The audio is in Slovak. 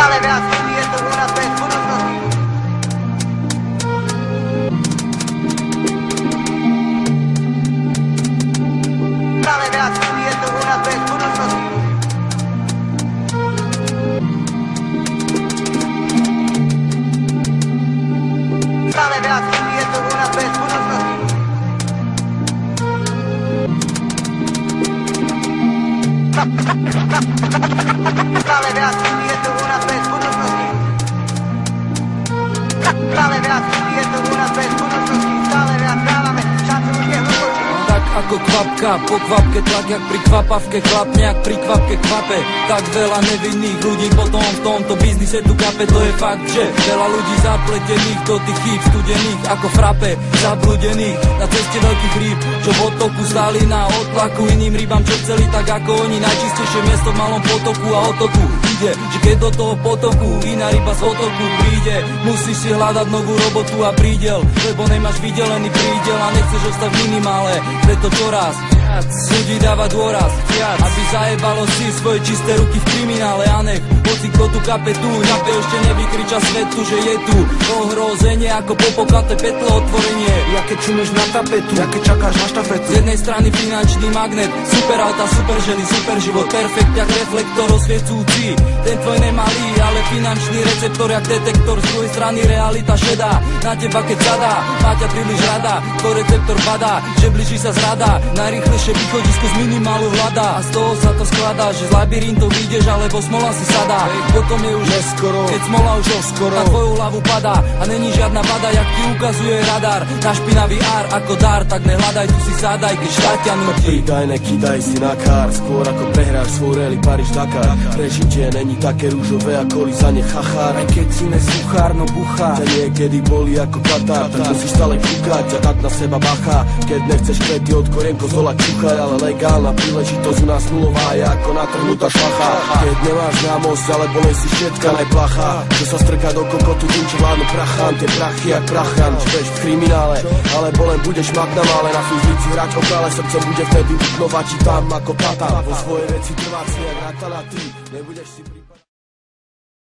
Stále viac ľudí je tu u nás bez budúcnosti. Stále viac ľudí je tu u nás bez budúcnosti. Stále viac ľudí je tu u nás bez budúcnosti. Stále viac ľudí je tu u nás bez budúcnosti. Stále viac ľudí je tu u nás bez budúcnosti. Stále viac dávame šancu ľudia hlúposti. Tak ako kvapka, po kvapke tlak jak pri kvapavke, klapne jak pri kvapke kvape. Tak veľa nevinných ľudí potom v tomto biznise tu kape. To je fakt, že veľa ľudí zapletených do tých chýb studených ako frape, zabludených na ceste veľkých rýb, čo v otoku stáli na otlaku iným rybám, čo chceli tak ako oni. Najčistejšie miesto v malom potoku a otoku ide, že keď do toho potoku iná ryba z otoku príde, musíš si hľadať novú robotu a prídel, lebo nemáš vydelený prídel a nechceš ostať v minimále. Preto čoraz viac ľudí dáva dôraz viac, aby zajebalo si svoje čisté ruky v kriminále. A nech hoci kto tu kape tu, kape ešte nevykriča svetu, že je tu ohrozenie ako popokate petlo otvorenie. Ja keď čumeš na tapetu, ja keď čakáš na štafetu. Z jednej strany finančný magnet, super auta, super ženy, super život, perfekt jak reflektor osviecúci ten tvoj nemalý, ale finančný receptor jak detektor. Z druhej strany realita šedá na teba keď zadá, má ťa príliš rada, to receptor padá, že blíži sa zrada, najrýchlejšie východisko z minimálu hľadá. A z toho sa to skladá, že z labyrintov vyjdeš, alebo smola si sadá. Potom je už neskoro, keď smola už skoro na tvoju hlavu padá a není žiadna vada, jak ti ukazuje radar. Na špinavý ár ako dar, tak nehľadaj, tu si sádaj, keď štát ťa nutí. Pridaj, nekydaj si na kár, skôr ako prehráš svoj rally Paríž-Dakar. Prežitie není také rúžové ako lízanie chachár. Aj keď si nesuchár, no buchár. Ťa niekedy boli ako Katar, tak musíš stále kúkať a dať na seba bacha. Keď nechceš kvety od korienko zola čuchaj, ale legálna príležitosť u nás nulová je ako natrhnutá šacha. Keď nemáš známosť, alebo nejsi štetka najplacha, čo sa strká do kokotu tým, čo vládnu prachám. Tie prachy jak prachan, žiješ v kriminále, alebo len budeš mať na mále. Na fyzici hrať okrále, srdce bude vtedy vyknovať ti tam ako patán. Vo svoje veci trváť si jak ratala ty, nebudeš si